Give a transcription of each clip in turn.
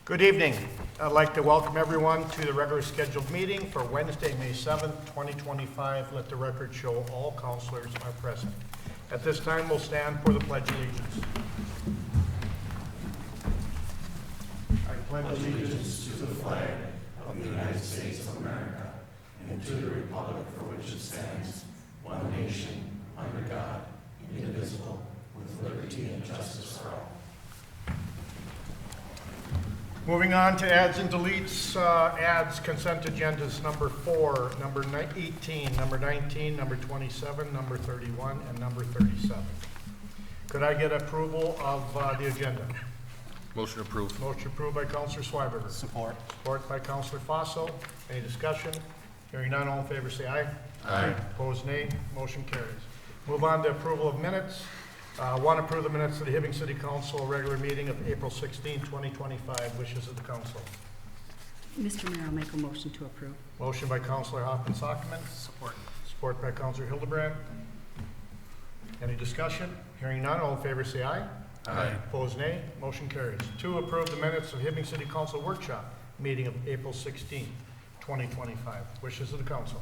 Good evening. I'd like to welcome everyone to the regular scheduled meeting for Wednesday, May 7th, 2025. Let the record show all councilors are present. At this time, we'll stand for the Pledge of Allegiance. I pledge allegiance to the flag of the United States of America and to the republic for which it stands, one nation, under God, indivisible, with liberty and justice for all. Moving on to adds and deletes, adds consent agendas number 4, number 18, number 19, number 27, number 31, and number 37. Could I get approval of the agenda? Motion approved. Motion approved by Councilor Schweberger. Support. Support by Councilor Fossil. Any discussion? Hearing none, all in favor say aye. Aye. Opposed, nay. Motion carries. Move on to approval of minutes. One, approve the minutes of the Hibbing City Council regular meeting of April 16, 2025. Wishes of the council. Mr. Mayor, I'll make a motion to approve. Motion by Councilor Hoffman-Sockman. Support. Support by Councilor Hildebrand. Any discussion? Hearing none, all in favor say aye. Aye. Opposed, nay. Motion carries. 2, approve the minutes of Hibbing City Council workshop meeting of April 16, 2025. Wishes of the council.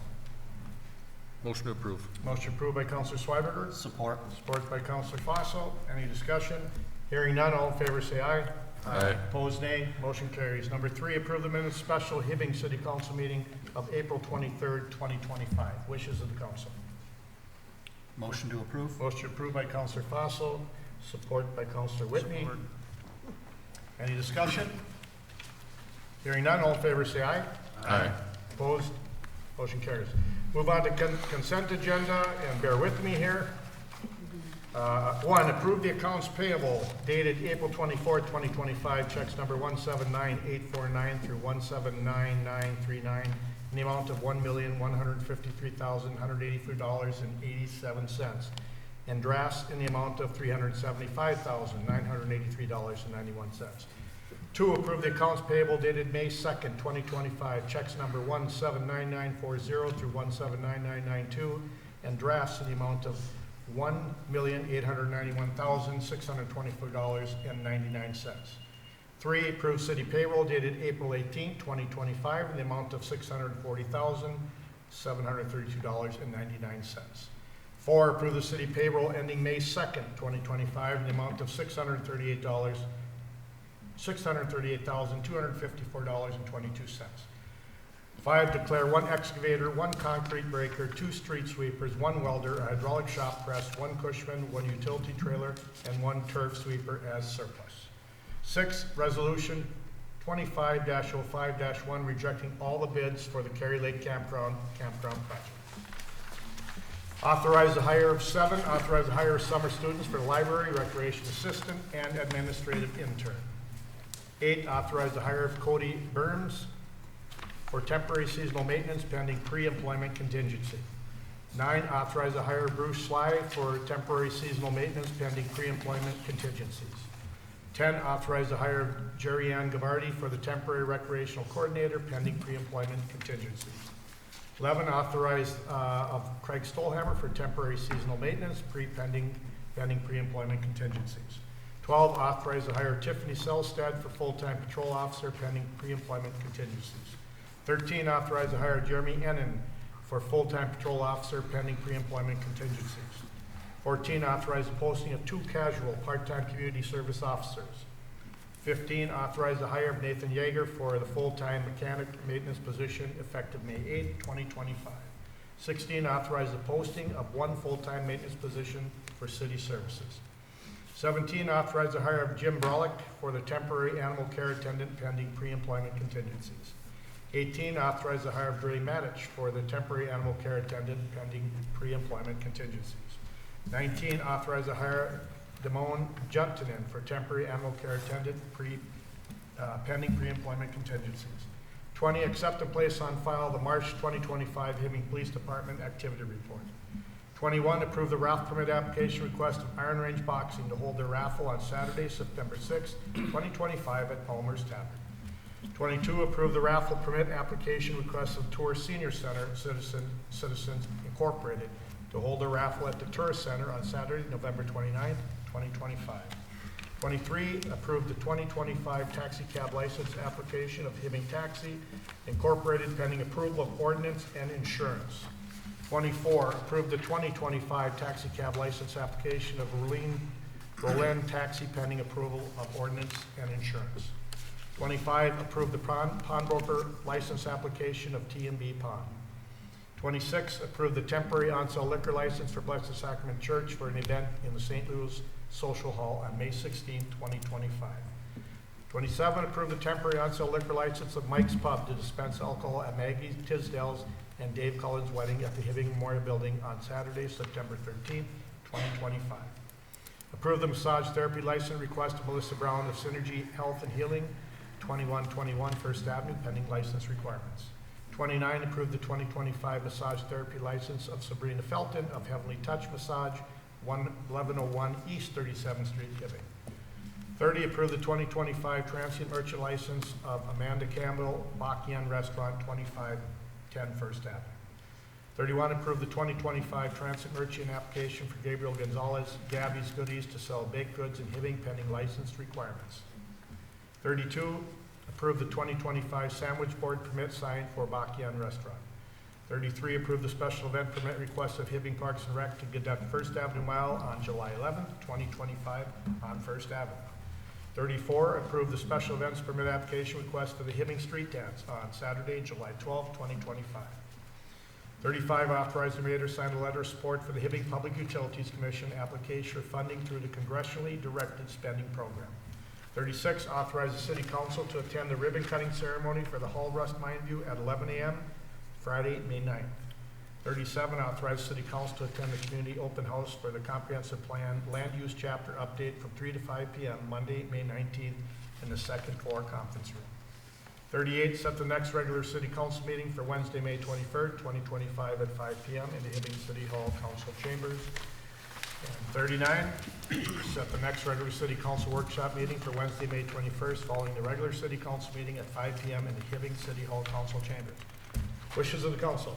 Motion to approve. Motion approved by Councilor Schweberger. Support. Support by Councilor Fossil. Any discussion? Hearing none, all in favor say aye. Aye. Opposed, nay. Motion carries. Number 3, approve the minutes special Hibbing City Council meeting of April 23rd, 2025. Wishes of the council. Motion to approve. Motion approved by Councilor Fossil, support by Councilor Whitney. Support. Any discussion? Hearing none, all in favor say aye. Aye. Opposed? Motion carries. Move on to consent agenda, and bear with me here. 1, approve the accounts payable dated April 24, 2025, checks number 179849 through 179939 in the amount of $1,153,183.87, and drafts in the amount of $375,983.91. 2, approve the accounts payable dated May 2nd, 2025, checks number 179940 through 179992, and drafts in the amount of $1,891,624.99. 3, approve city payroll dated April 18, 2025, in the amount of $640,732.99. 4, approve the city payroll ending May 2nd, 2025, in the amount of $638,254.22. 5, declare 1 excavator, 1 concrete breaker, 2 street sweepers, 1 welder, a hydraulic shop press, 1 Cushman, 1 utility trailer, and 1 turf sweeper as surplus. 6, resolution 25-05-1 rejecting all the bids for the Cary Lake Campground project. Authorize the hire of 7, authorize the hire of summer students for library, recreation assistant, and administrative intern. 8, authorize the hire of Cody Burns for temporary seasonal maintenance pending pre-employment contingency. 9, authorize the hire of Bruce Sly for temporary seasonal maintenance pending pre-employment contingencies. 10, authorize the hire of Jerry Ann Gavardi for the temporary recreational coordinator pending pre-employment contingencies. 11, authorize of Craig Stolhammer for temporary seasonal maintenance pending pre-employment contingencies. 12, authorize the hire of Tiffany Selstad for full-time patrol officer pending pre-employment contingencies. 13, authorize the hire of Jeremy Ennin for full-time patrol officer pending pre-employment contingencies. 14, authorize the posting of 2 casual part-time community service officers. 15, authorize the hire of Nathan Yeager for the full-time mechanic maintenance position effective May 8, 2025. 16, authorize the posting of 1 full-time maintenance position for city services. 17, authorize the hire of Jim Brolick for the temporary animal care attendant pending pre-employment contingencies. 18, authorize the hire of Dre Matich for the temporary animal care attendant pending pre-employment contingencies. 19, authorize the hire of Damone Juntanen for temporary animal care attendant pending pre-employment contingencies. 20, accept and place on file the March 2025 Hibbing Police Department activity report. 21, approve the raffle permit application request of Iron Range Boxing to hold their raffle on Saturday, September 6, 2025 at Palmer's Tavern. 22, approve the raffle permit application request of Tour Senior Center Citizens Incorporated to hold a raffle at the Tourist Center on Saturday, November 29th, 2025. 23, approve the 2025 taxi cab license application of Hibbing Taxi Incorporated pending approval of ordinance and insurance. 24, approve the 2025 taxi cab license application of Roland Taxi pending approval of ordinance and insurance. 25, approve the pawnbroker license application of T&B Pawn. 26, approve the temporary on-sale liquor license for Blessed Sacrament Church for an event in the St. Louis Social Hall on May 16, 2025. 27, approve the temporary on-sale liquor license of Mike's Pub to dispense alcohol at Maggie Tisdale's and Dave Cullen's wedding at the Hibbing Memorial Building on Saturday, September 13, 2025. Approve the massage therapy license request of Melissa Brown of Synergy Health and Healing, 2121 First Avenue, pending license requirements. 29, approve the 2025 massage therapy license of Sabrina Felton of Heavenly Touch Massage, 1101 East 37th Street, Hibbing. 30, approve the 2025 transient merchant license of Amanda Campbell, Bakian Restaurant, 2510 First Avenue. 31, approve the 2025 transient merchant application for Gabriel Gonzalez, Gabby's Goodies to sell baked goods in Hibbing pending license requirements. 32, approve the 2025 sandwich board permit sign for Bakian Restaurant. 33, approve the special event permit request of Hibbing Parks and Rec to conduct First Avenue Mile on July 11th, 2025 on First Avenue. 34, approve the special events permit application request for the Hibbing Street Dance on Saturday, July 12th, 2025. 35, authorize the mayor to sign a letter of support for the Hibbing Public Utilities Commission application for funding through the congressionally directed spending program. 36, authorize the city council to attend the ribbon cutting ceremony for the Hall Rust Mine View at 11 a.m. Friday, May 9th. 37, authorize the city council to attend the community open house for the comprehensive plan land use chapter update from 3 to 5 p.m. Monday, May 19th in the second floor conference room. 38, set the next regular city council meeting for Wednesday, May 23rd, 2025 at 5 p.m. in the Hibbing City Hall Council Chambers. And 39, set the next regular city council workshop meeting for Wednesday, May 21st, following the regular city council meeting at 5 p.m. in the Hibbing City Hall Council Chambers. Wishes of the council.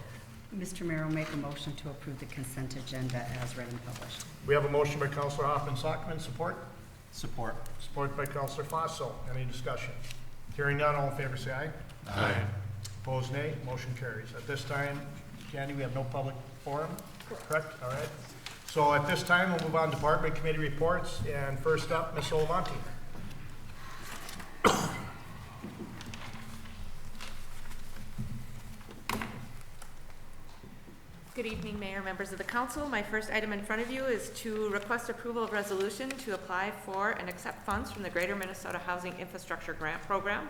Mr. Mayor, I'll make a motion to approve the consent agenda as read and published. We have a motion by Councilor Hoffman Sockman. Support? Support. Support by Councilor Fossil. Any discussion? Hearing none, all in favor say aye. Aye. Opposed, nay. Motion carries. At this time, Candy, we have no public forum? Correct? All right. So at this time, we'll move on to department committee reports. And first up, Ms. Olavanti. Good evening, Mayor, members of the council. My first item in front of you is to request approval of resolution to apply for and accept funds from the Greater Minnesota Housing Infrastructure Grant Program.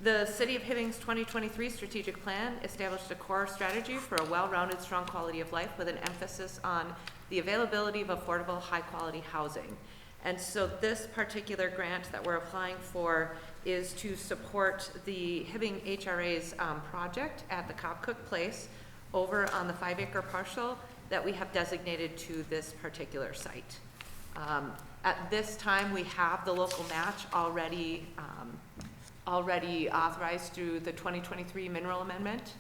The City of Hibbing's 2023 strategic plan established a core strategy for a well-rounded, strong quality of life with an emphasis on the availability of affordable, high-quality housing. And so this particular grant that we're applying for is to support the Hibbing HRA's project at the Cobb Cook Place over on the 5-acre parcel that we have designated to this particular site. At this time, we have the local match already authorized through the 2023 mineral amendment,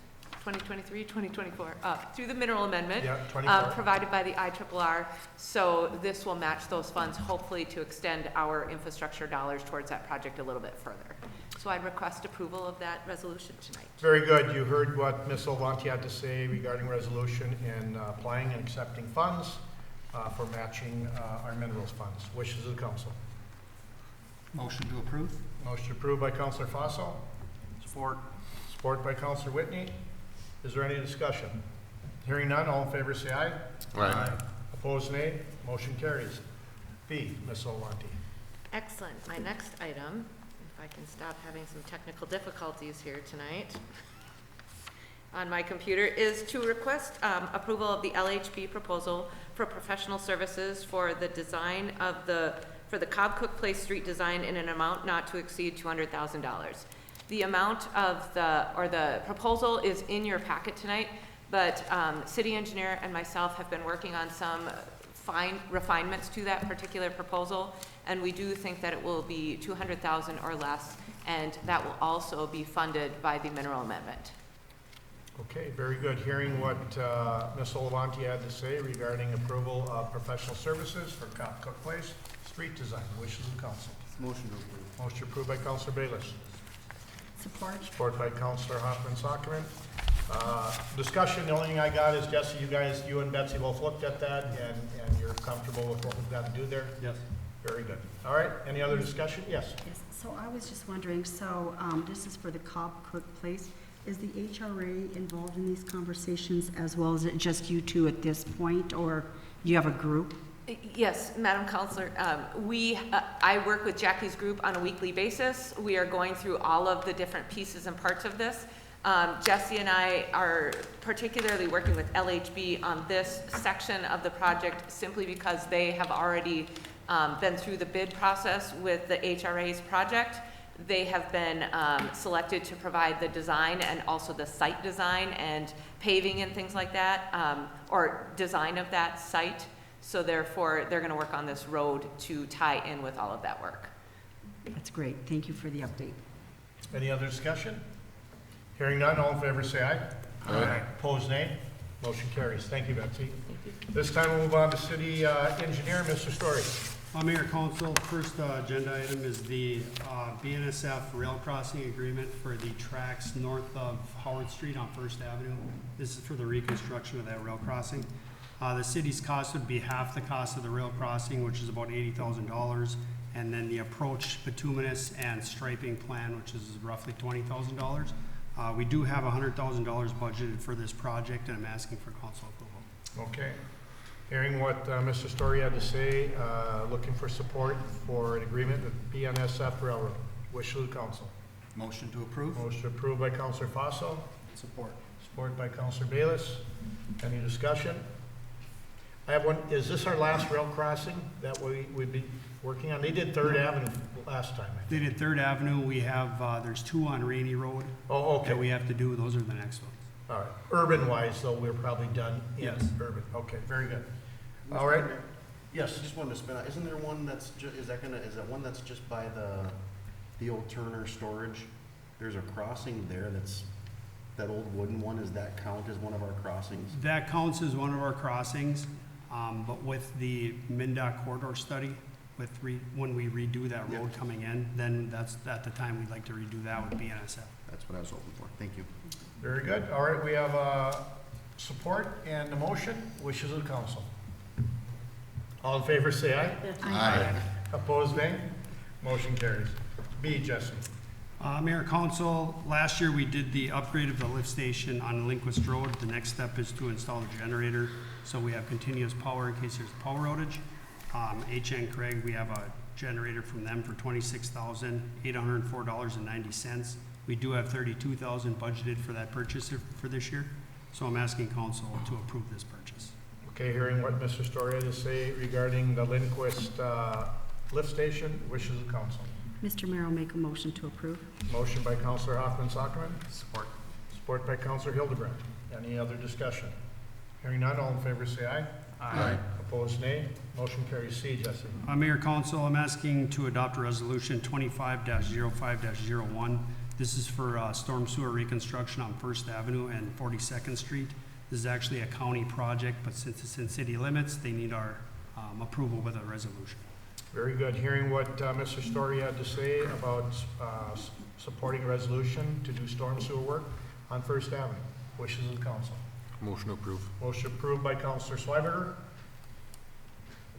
2024, through the mineral amendment, Yeah, 24. provided by the IRRR. So this will match those funds, hopefully to extend our infrastructure dollars towards that project a little bit further. So I request approval of that resolution tonight. Very good. You heard what Ms. Olavanti had to say regarding resolution in applying and accepting funds for matching our minerals funds. Wishes of the council. Motion to approve. Motion approved by Councilor Fossil. Support. Support by Councilor Whitney. Is there any discussion? Hearing none, all in favor say aye. Aye. Opposed, nay. Motion carries. B, Ms. Olavanti. Excellent. My next item, if I can stop having some technical difficulties here tonight on my computer, is to request approval of the LHB proposal for professional services for the design of for the Cobb Cook Place street design in an amount not to exceed $200,000. The amount of the proposal is in your packet tonight, but city engineer and myself have been working on some fine refinements to that particular proposal, and we do think that it will be $200,000 or less, and that will also be funded by the mineral amendment. Okay, very good. Hearing what Ms. Olavanti had to say regarding approval of professional services for Cobb Cook Place. street design. Wishes of the council. Motion to approve. Motion approved by Counselor Bayless. Support. Support by Counselor Hoffman Sockman. Discussion, the only thing I got is, Jesse, you and Betsy both looked at that, and you're comfortable with what we've got to do there? Yes. Very good. All right, any other discussion? Yes. Yes, so I was just wondering, so this is for the Cobb Cook Place. Is the HRA involved in these conversations as well? Is it just you two at this point, or you have a group? Yes, Madam Counselor, I work with Jackie's group on a weekly basis. We are going through all of the different pieces and parts of this. Jesse and I are particularly working with LHB on this section of the project simply because they have already been through the bid process with the HRA's project. They have been selected to provide the design and also the site design and paving and things like that, or design of that site. So therefore, they're going to work on this road to tie in with all of that work. That's great, thank you for the update. Any other discussion? Hearing none, all in favor say aye. Aye. Opposed, nay. Motion carries. Thank you, Betsy. This time we'll move on to city engineer, Mr. Story. Mayor, Council, first agenda item is the BNSF rail crossing agreement for the tracks north of Howard Street on First Avenue. This is for the reconstruction of that rail crossing. The city's cost would be half the cost of the rail crossing, which is about $80,000, and then the approach bituminous and striping plan, which is roughly $20,000. We do have $100,000 budgeted for this project, and I'm asking for council approval. Okay. Hearing what Mr. Story had to say, looking for support for an agreement with BNSF Railroad. Wish of the council. Motion to approve. Motion approved by Counselor Fossil, Support. support by Counselor Bayless. Any discussion? I have one. Is this our last rail crossing that we'd be working on? They did Third Avenue last time, I They think. did Third Avenue. We have, there's two on Rainy Road Oh, okay. that we have to do. Those are the next ones. All right. Urban-wise, though, we're probably done in Yes. urban. Okay, very good. All right. I Yes. just wanted to spin out, isn't there one that's is that one that's just by the old Turner storage? There's a crossing there that's, that old wooden one, does that count as one of our crossings? That counts as one of our crossings, but with the MnDOT corridor study, when we redo that road Yep. coming in, then that's at the time we'd like to redo that with BNSF. That's what I was hoping for, thank you. Very good. All right, we have support and the motion. Wishes of the council. All in favor, say aye. Aye. Opposed, nay. Motion carries. B, Jesse. Mayor, Council, last year we did the upgrade of the lift station on Linquist Road. The next step is to install the generator, so we have continuous power in case there's a power outage. HN Craig, we have a generator from them for $26,804.90. We do have $32,000 budgeted for that purchase for this year, so I'm asking council to approve this purchase. Okay, hearing what Mr. Story had to say regarding the Lindquist lift station. Wishes of the council. Mr. Mayor, I'll make a motion to approve. Motion by Counselor Hoffman Sockman, Support. support by Counselor Hildebrand. Any other discussion? Hearing none, all in favor say aye. Aye. Opposed, nay. Motion carries. C, Jesse. Mayor, Council, I'm asking to adopt a resolution 25-05-01. This is for storm sewer reconstruction on First Avenue and 42nd Street. This is actually a county project, but since it's in city limits, they need our approval with a resolution. Very good. Hearing what Mr. Story had to say about supporting a resolution to do storm sewer work on First Avenue. Wishes of the council. Motion approved. Motion approved by Counselor Schweberger,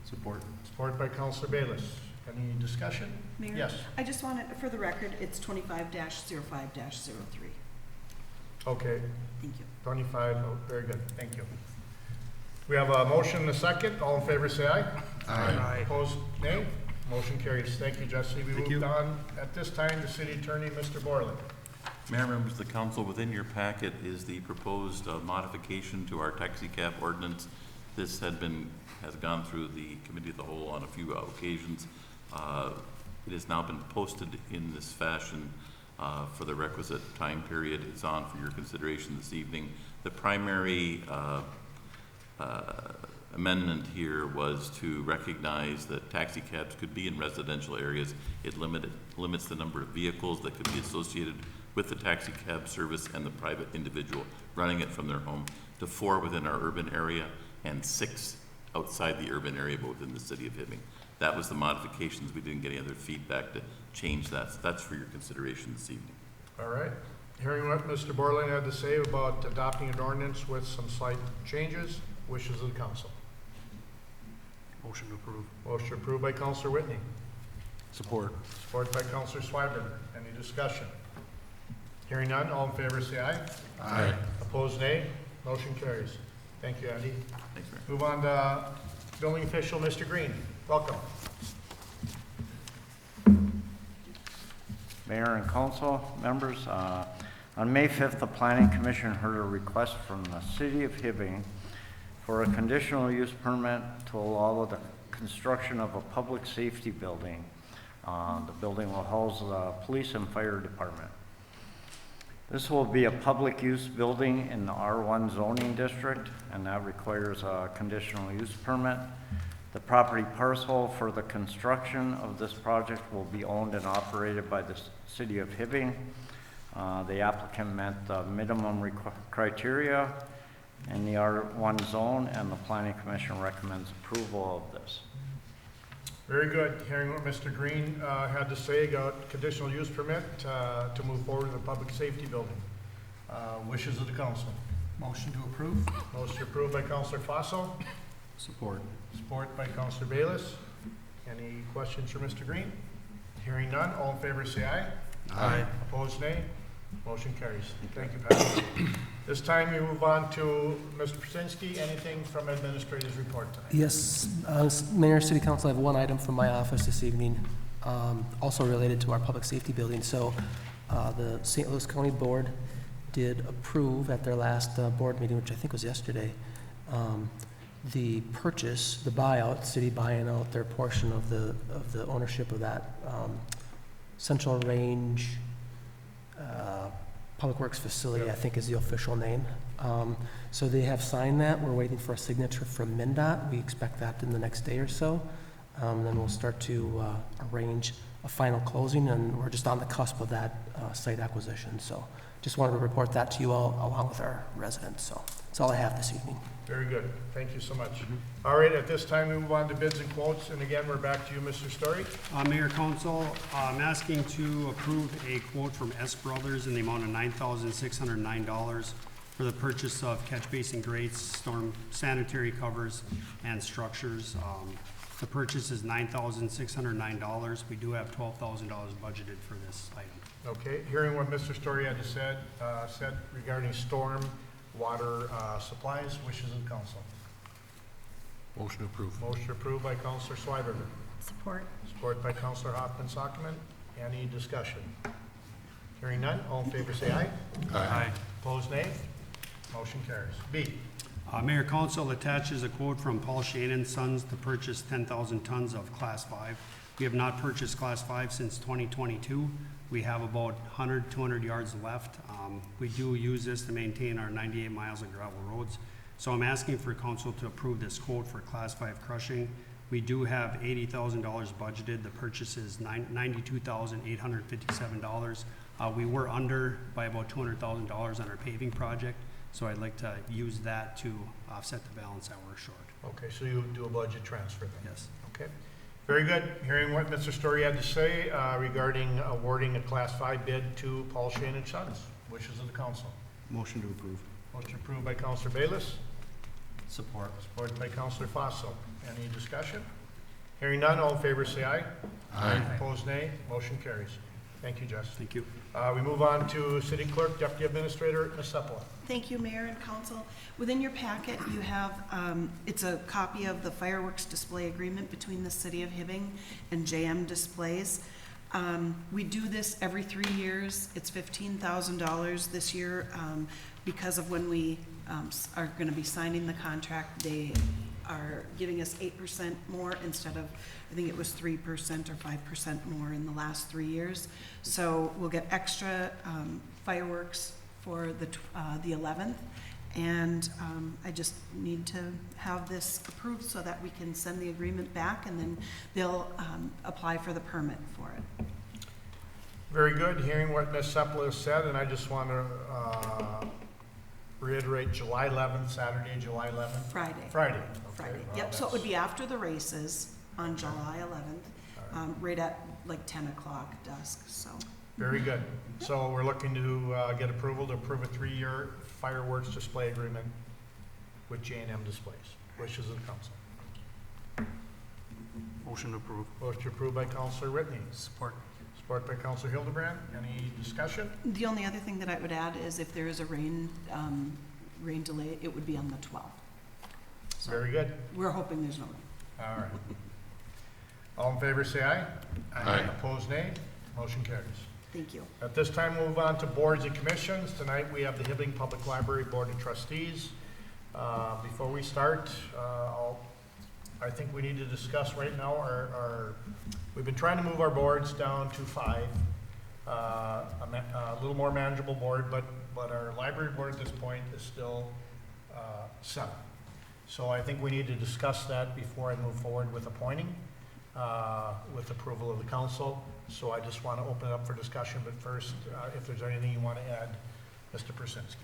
Support. support by Counselor Bayless. Any discussion? Mayor? Yes. I just wanted, for the record, it's 25-05-03. Okay, Thank you. 25, oh, very good. Thank you. We have a motion and a second. All in favor, say aye. Aye. Opposed, nay. Motion carries. Thank you, Jesse. We Thank moved you. on at this time to City Attorney, Mr. Borland. Mayor, members of the council, within your packet is the proposed modification to our taxi cab ordinance. This has gone through the committee of the whole on a few occasions. It has now been posted in this fashion for the requisite time period. It's on for your consideration this evening. The primary amendment here was to recognize that taxi cabs could be in residential areas. It limits the number of vehicles that could be associated with the taxi cab service and the private individual running it from their home to 4 within our urban area and 6 outside the urban area, but within the city of Hibbing. That was the modifications. We didn't get any other feedback to change that. So that's for your consideration this evening. All right. Hearing what Mr. Borland had to say about adopting an ordinance with some slight changes, wishes of the council. Motion to approve. Motion approved by Counselor Whitney, Support. support by Counselor Schweberger. Any discussion? Hearing none, all in favor say aye. Aye. Opposed, nay. Motion carries. Thank you, Andy. Thanks, Mayor. Move on to building official, Mr. Green. Welcome. Mayor and council members, on May 5th, the Planning Commission heard a request from the City of Hibbing for a conditional use permit to allow the construction of a public safety building. The building will house the police and fire department. This will be a public use building in the R1 zoning district, and that requires a conditional use permit. The property parcel for the construction of this project will be owned and operated by the City of Hibbing. The applicant met the minimum criteria in the R1 zone, and the Planning Commission recommends approval of this. Very good. Hearing what Mr. Green had to say about conditional use permit to move forward with the public safety building. Wishes of the council. Motion to approve? Motion approved by Counselor Fossil, Support. support by Counselor Bayless. Any questions for Mr. Green? Hearing none, all in favor say aye. Aye. Opposed, nay. Motion carries. Thank you, Pat. This time we move on to Mr. Przinski. Anything from administrator's report tonight? Yes, Mayor, City Council, I have one item from my office this evening, also related to our public safety building. So the St. Louis County Board did approve at their last board meeting, which I think was yesterday, the purchase, the buyout, city buying out their portion of the ownership of that Central Range Public Works Facility, I think is the official name. So they have signed that. We're waiting for a signature from MnDOT. We expect that in the next day or so. Then we'll start to arrange a final closing, and we're just on the cusp of that site acquisition. So just wanted to report that to you all along with our residents. So that's all I have this evening. Very good. Thank you so much. All right, at this time we move on to bids and quotes. And again, we're back to you, Mr. Story. Mayor, council, I'm asking to approve a quote from S Brothers in the amount of $9,609 for the purchase of catch basin grates, storm sanitary covers, and structures. The purchase is $9,609. We do have $12,000 budgeted for this item. Okay, hearing what Mr. Story had to said regarding storm, water supplies, wishes of the council. Motion to approve. Motion approved by Counselor Schweberger, Support. support by Counselor Hoffman-Sockman. Any discussion? Hearing none, all in favor say aye. Aye. Opposed, nay. Motion carries. B, Mayor, council attaches a quote from Paul Shane & Sons to purchase 10,000 tons of Class 5. We have not purchased Class 5 since 2022. We have about 100, 200 yards left. We do use this to maintain our 98 miles of gravel roads. So I'm asking for council to approve this quote for Class 5 crushing. We do have $80,000 budgeted. The purchase is $92,857. We were under by about $200,000 on our paving project, so I'd like to use that to offset the balance that we're short. okay, so you do a budget transfer then? Yes. Okay, very good. Hearing what Mr. Story had to say regarding awarding a Class 5 bid to Paul Shane & Sons. Wishes of the council. Motion to approve. Motion approved by Counselor Bayless, Support. supported by Counselor Fossil. Any discussion? Hearing none, all in favor say aye. Aye. Opposed, nay. Motion carries. Thank you, Jess. Thank you. We move on to City Clerk, Deputy Administrator, Ms. Sepulveda. Thank you, Mayor and Council. Within your packet, you have, it's a copy of the fireworks display agreement between the City of Hibbing and JM Displays. We do this every 3 years. It's $15,000 this year. Because of when we are going to be signing the contract, they are giving us 8% more instead of, I think it was 3% or 5% more in the last 3 years. So we'll get extra fireworks for the 11th. And I just need to have this approved so that we can send the agreement back, and then they'll apply for the permit for it. Very good. Hearing what Ms. Sepulveda said, and I just want to reiterate July 11th, Saturday, July 11th? Friday. Friday. Okay. Friday. Well, Yep, so it would be after the races. on July 11th, right at like 10 o'clock dusk, so. Very good. So we're looking to get approval to approve a 3-year fireworks display agreement with J&M Displays. Wishes of the council. Motion to approve. Motion approved by Counselor Whitney. Support. Support by Counselor Hildebrand. Any discussion? The only other thing that I would add is if there is a rain delay, it would be on the 12th. So Very good. we're hoping there's no rain. All right. All in favor, say aye. Aye. Opposed, nay. Motion carries. Thank you. At this time, we'll move on to boards and commissions. Tonight, we have the Hibbing Public Library Board of Trustees. Before we start, I think we need to discuss right now we've been trying to move our boards down to 5, a little more manageable board, but our library board at this point is still 7. So I think we need to discuss that before I move forward with appointing, with approval of the council. So I just want to open it up for discussion, but first, if there's anything you want to add, Mr. Persinski.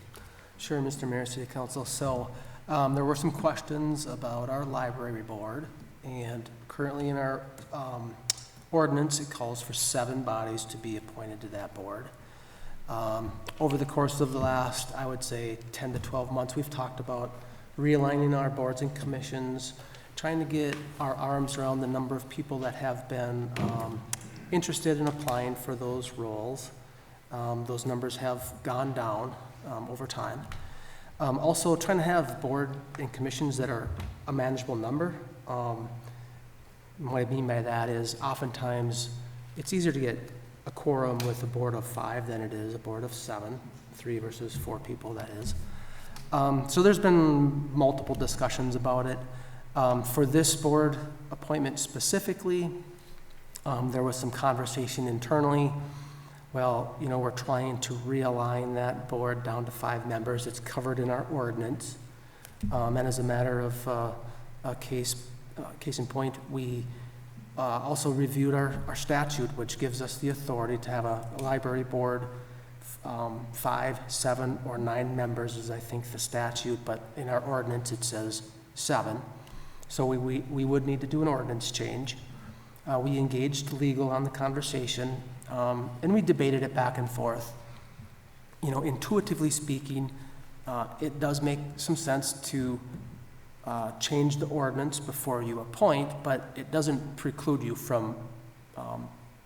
Sure, Mr. Mayor, City Council. So there were some questions about our library board, and currently in our ordinance, it calls for 7 bodies to be appointed to that board. Over the course of the last, I would say, 10 to 12 months, we've talked about realigning our boards and commissions, trying to get our arms around the number of people that have been interested in applying for those roles. Those numbers have gone down over time. Also, trying to have board and commissions that are a manageable number. What I mean by that is oftentimes it's easier to get a quorum with a board of 5 than it is a board of 7, 3 versus 4 people, that is. So there's been multiple discussions about it. For this board appointment specifically, there was some conversation internally. Well, you know, we're trying to realign that board down to 5 members. It's covered in our ordinance. And as a matter of a case in point, we also reviewed our statute, which gives us the authority to have a library board, 5, 7, or 9 members is, I think, the statute, but in our ordinance it says 7. So we would need to do an ordinance change. We engaged legal on the conversation, and we debated it back and forth. You know, intuitively speaking, it does make some sense to change the ordinance before you appoint, but it doesn't preclude you from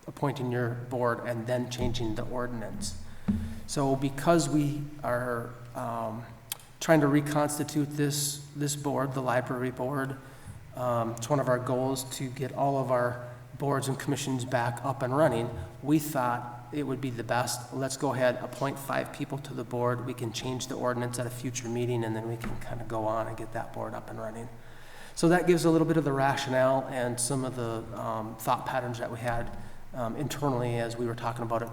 appointing your board and then changing the ordinance. So because we are trying to reconstitute this board, the library board, it's one of our goals to get all of our boards and commissions back up and running. We thought it would be the best. Let's go ahead, appoint 5 people to the board. We can change the ordinance at a future meeting, and then we can kind of go on and get that board up and running. So that gives a little bit of the rationale and some of the thought patterns that we had internally as we were talking about it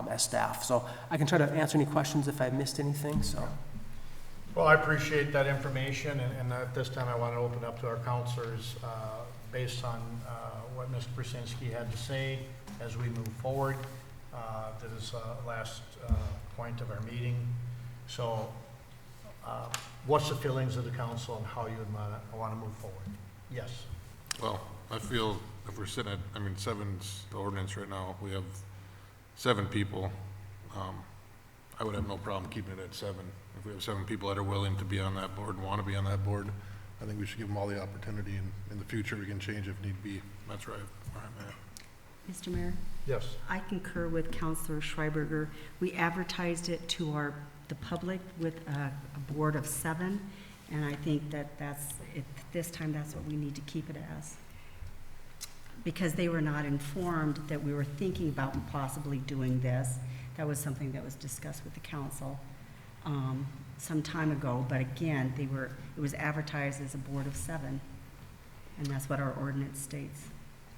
as staff. So I can try to answer any questions if I missed anything. So. Well, I appreciate that information, and at this time I want to open up to our counselors based on what Mr. Persinski had to say as we move forward. This is last point of our meeting. So what's the feelings of the council and how you would want to move forward? Yes. Well, I feel if we're sitting at, 7's the ordinance right now, we have 7 people. I would have no problem keeping it at 7. If we have 7 people that are willing to be on that board and want to be on that board, I think we should give them all the opportunity, and in the future we can change if need be. That's right. Where I'm at. Mr. Mayor? Yes. I concur with Councilor Schreiberger. We advertised it to the public with a board of 7, and I think this time that's what we need to keep it as. Because they were not informed that we were thinking about possibly doing this. That was something that was discussed with the council some time ago, but again, it was advertised as a board of 7, and that's what our ordinance states.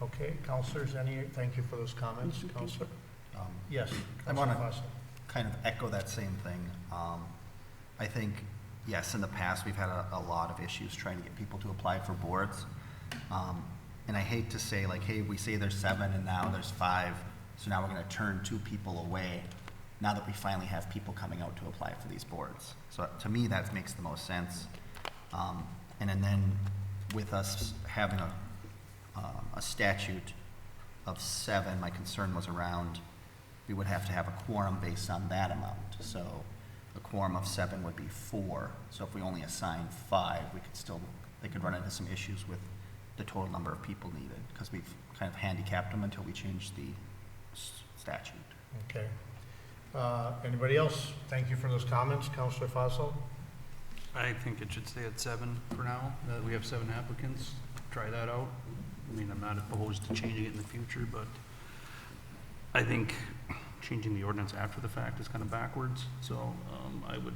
Okay, counselors, thank you for those comments, Thank you. Counselor. Yes. I want Counselor to Foster. kind of echo that same thing. I think, yes, in the past, we've had a lot of issues trying to get people to apply for boards. And I hate to say, like, hey, we say there's 7 and now there's 5, so now we're going to turn 2 people away now that we finally have people coming out to apply for these boards. So to me, that makes the most sense. And then with us having a statute of 7, my concern was around, we would have to have a quorum based on that amount. So a quorum of 7 would be 4. So if we only assign 5, we could still, they could run into some issues with the total number of people needed, because we've kind of handicapped them until we change the statute. Okay. Anybody else? Thank you for those comments. Counselor Fossil? I think it should stay at 7 for now. We have 7 applicants. Try that out. I mean, I'm not opposed to changing it in the future, but I think changing the ordinance after the fact is kind of backwards. So I would,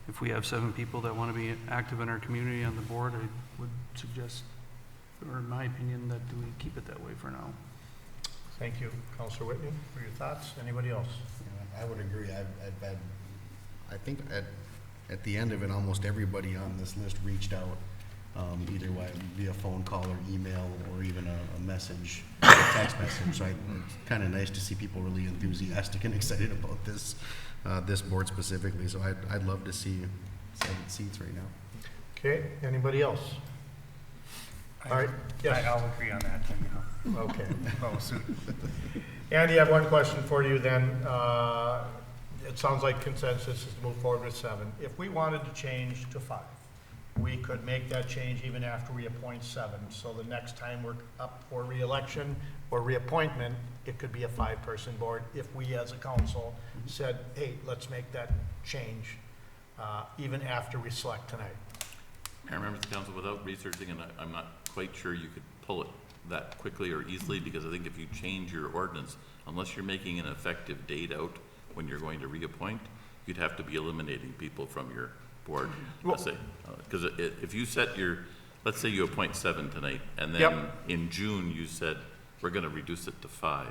if we have 7 people that want to be active in our community on the board, I would suggest, or in my opinion, that we keep it that way for now. Thank you. Counselor Whitney, for your thoughts. Anybody else? I would agree. I've had, I think at the end of it, almost everybody on this list reached out, either via phone call or email or even a message, a text message. So it's kind of nice to see people really enthusiastic and excited about this, this board specifically. So I'd love to see 7 seats right now. Okay. Anybody else? All right. Yes. I'll agree on that, then, you know. Okay. Follow suit. Andy, I have one question for you then. It sounds like consensus is to move forward with 7. If we wanted to change to 5, we could make that change even after we appoint 7. So the next time we're up for re-election or reappointment, it could be a 5-person board if we as a council said, hey, let's make that change even after we select tonight. Mayor, members of the council, without researching, and I'm not quite sure you could pull it that quickly or easily, because I think if you change your ordinance, unless you're making an effective date out when you're going to reappoint, you'd have to be eliminating people from your board, let's say. Because if you set your, let's say you appoint 7 tonight, and then in June you said, we're gonna reduce it to 5.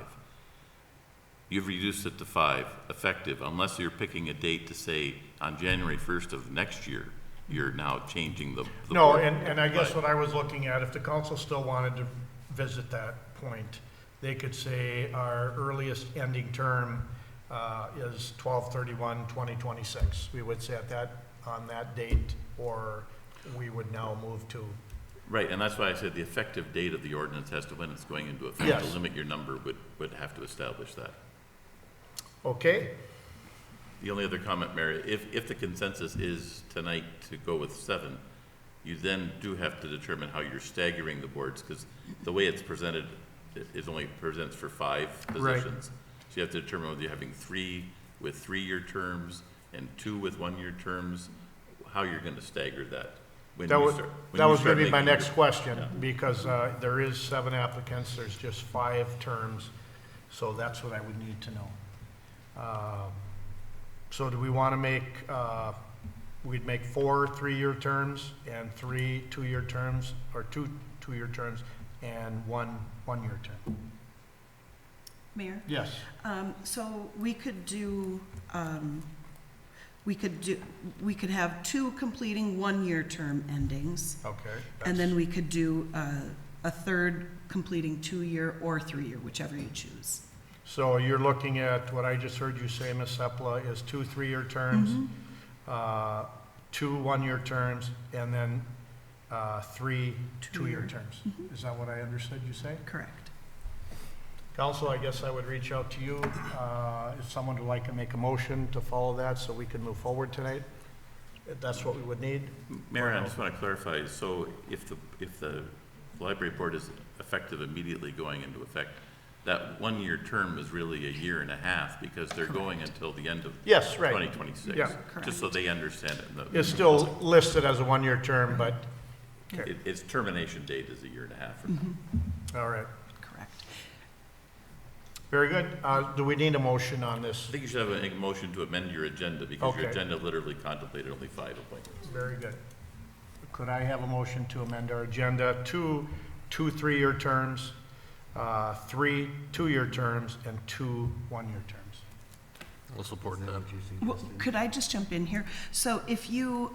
You've reduced it to 5 effective, unless you're picking a date to say on January 1st of next year, you're now changing the No, board. and I guess what I was looking at, if the council still wanted to visit that point, they could say our earliest ending term is 12/31/2026. We would say on that date, or we would now move to. Right, and that's why I said the effective date of the ordinance has to, when it's going into effect, Yes. to limit your number would have to establish that. Okay, The only other comment, Mary, if the consensus is tonight to go with 7, you then do have to determine how you're staggering the boards, because the way it's presented, it only presents for 5 positions. So you have to determine whether you're having 3 with 3-year terms and 2 with 1-year terms, how you're gonna stagger that. that was going to be my next question, because there is 7 applicants, there's just 5 terms, so that's what I would need to know. So do we want to make, we'd make 4 3-year terms and 3 2-year terms, or 2 2-year terms and 1 1-year term? Mayor? Yes. So we could do, we could have 2 completing 1-year term endings. Okay. And then we could do a 3rd completing 2-year or 3-year, whichever you choose. So you're looking at, what I just heard you say, Ms. Sepla, is 2 3-year terms, 2 1-year terms, and then 3 2-year terms. Is that what I understood you say? Correct. Council, I guess I would reach out to you, if someone would like to make a motion to follow that, so we can move forward tonight. If that's what we would need. Mayor, I just want to clarify, so if the library board is effective immediately going into effect, that 1-year term is really 1.5 years, because they're going until the end of Yes, right. 2026. Yeah. Just so they understand it. It's still listed as a 1-year term, but, Its termination date is 1.5 years from now. all right. Correct. Very good. Do we need a motion on this? I think you should have a motion to amend your agenda, because your Okay. agenda literally contemplated only 5 appointments. Very good. Could I have a motion to amend our agenda to 2 3-year terms, 3 2-year terms, and 2 1-year terms? I'll support that. Well, could I just jump in here? So if you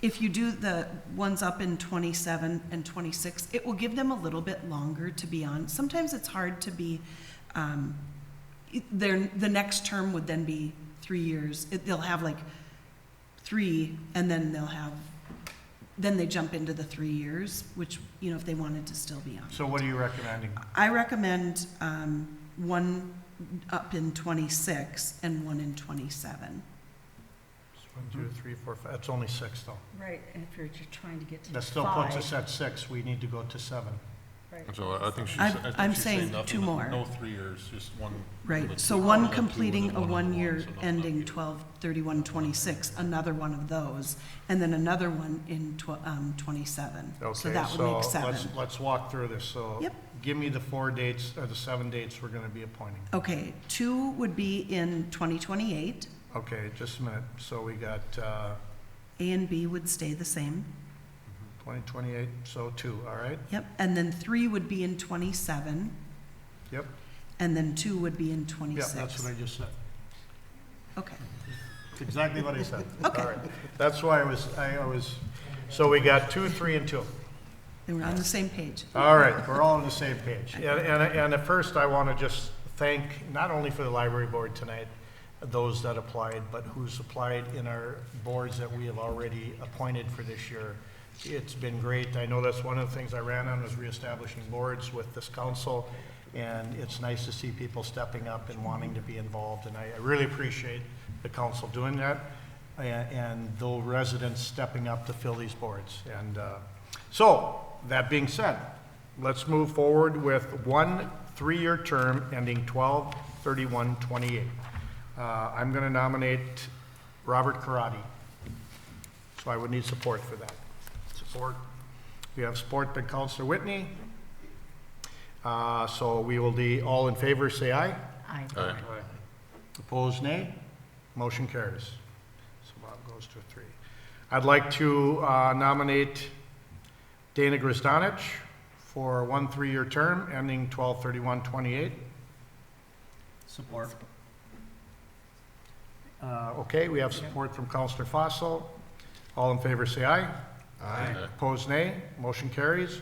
do the ones up in 27 and 26, it will give them a little bit longer to be on. Sometimes it's hard to be, the next term would then be 3 years. They'll have like 3, and then they'll have then they jump into the 3 years, which, you know, if they wanted to still be on. So what are you recommending? I recommend one up in 26 and one in 27. 1, 2, 3, 4, 5, that's only 6 though. Right, and if you're trying to get to That still puts 5, us at 6, we need to go to 7. right. So I think she's, I'm- I think I'm she's saying nothing, 2 more. No 3 years, just one. Right, so Two, one and then 2, and completing then a one on the 1-year so not ending even. 12/31/26, another one of those, and then another one in 27. So Okay, that would make 7. let's walk through this. So Yep. give me the 4 dates, or the 7 dates we're gonna be appointing. Okay, 2 would be in 2028. Okay, just a minute. So we got, A and B would stay the same. 2028, so 2, all right? Yep, and then 3 would be in 27, Yep, and then 2 would be in yep, 26. that's what I just said. Okay, It's exactly what I said. Okay. All right. That's why I was, so we got 2, 3, and 2. then we're on the same page. All right, we're all on the same page. And at first, I want to just thank, not only for the library board tonight, those that applied, but who's applied in our boards that we have already appointed for this year. It's been great. I know that's one of the things I ran on, was reestablishing boards with this council, and it's nice to see people stepping up and wanting to be involved, and I really appreciate the council doing that, and the residents stepping up to fill these boards. And so, that being said, let's move forward with 1 3-year term ending 12/31/28. I'm going to nominate Robert Karate. So I would need support for that. Support. We have support by Councilor Whitney. So we will be, all in favor, say aye. Aye. Aye. Opposed, nay. Motion carries. So Bob goes to 3. I'd like to nominate Dana Grisdanich for 1 3-year term ending 12/31/28. Support. Okay, we have support from Councilor Fossil. All in favor, say aye. Aye. Opposed, nay. Motion carries.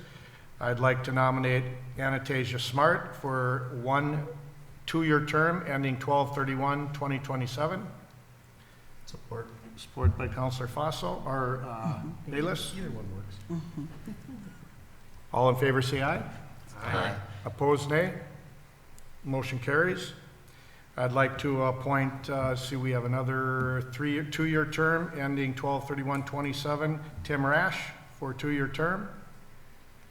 I'd like to nominate Anastasia Smart for 1 2-year term ending 12/31/2027. Support. Support by Councilor Fossil, or Bayless. Either one works. All in favor, say aye. Aye. Opposed, nay. Motion carries. I'd like to appoint, we have another 2-year term ending 12/31/27, Tim Rash for a 2-year term.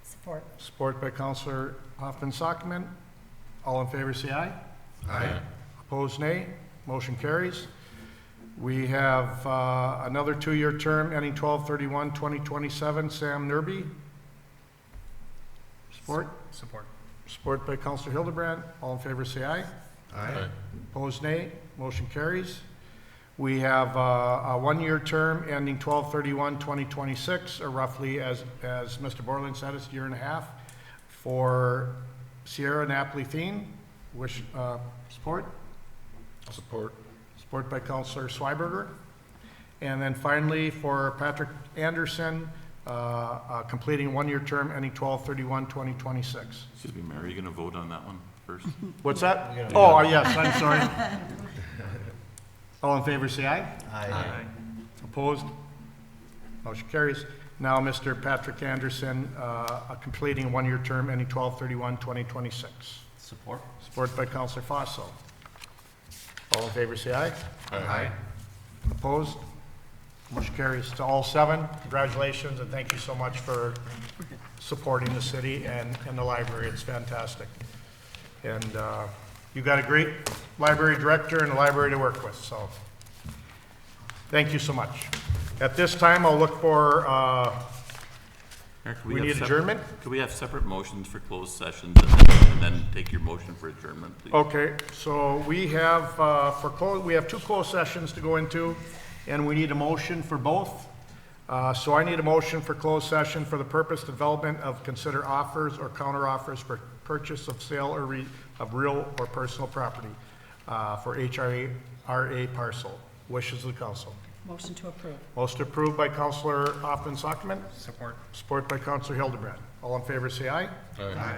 Support. Support by Councilor Hoffman Sockman. All in favor, say aye. Aye. Opposed, nay. Motion carries. We have another 2-year term ending 12/31/2027, Sam Nerby. Support. Support. Support by Councilor Hildebrand. All in favor, say aye. Aye. Opposed, nay. Motion carries. We have a 1-year term ending 12/31/2026, or roughly, as Mr. Borland said, it's a year and a half, for Sierra Napoli-Thien. Wish, support? Support. Support by Councilor Schweberger. And then finally, for Patrick Anderson, completing 1-year term ending 12/31/2026. Excuse me, Mayor, are you going to vote on that one first? What's that? Oh, yes, I'm sorry. All in favor, say aye. Aye. Opposed? Motion carries. Now, Mr. Patrick Anderson, completing 1-year term ending 12/31/2026. Support. Support by Councilor Fossil. All in favor, say aye. Aye. Opposed? Motion carries. To all 7, congratulations, and thank you so much for supporting the city and the library. It's fantastic. And you got a great library director and a library to work with, so thank you so much. At this time, I'll look for, Mayor, could we have need sep- adjournment? Could we have separate motions for closed sessions and then take your motion for adjournment, please? Okay, so we have, we have 2 closed sessions to go into, and we need a motion for both. So I need a motion for closed session for the purpose development of consider offers or counteroffers for purchase of sale or of real or personal property for HRA parcel. Wishes of the council. Motion to approve. Motion approved by Councilor Hoffman Sockman. Support. Support by Councilor Hildebrand. All in favor, say aye. Aye.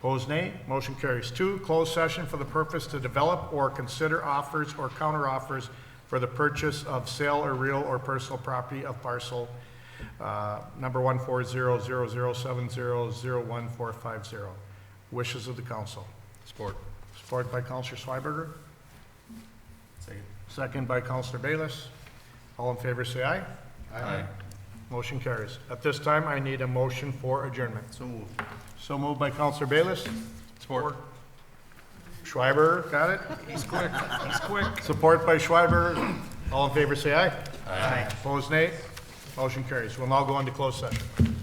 Opposed, nay. Motion carries. 2, closed session for the purpose to develop or consider offers or counteroffers for the purchase of sale or real or personal property of parcel number 14000700145. Wishes of the council. Support. Support by Counselor Schweberger, Second. second by Counselor Bayless. All in favor, say aye. Aye. Motion carries. At this time, I need a motion for adjournment. So moved. So moved by Counselor Bayless. Support. Schreiber, got it? He's quick. He's quick. Support by Schreiber. All in favor, say aye. Aye. Opposed, nay. Motion carries. We'll now go into closed session.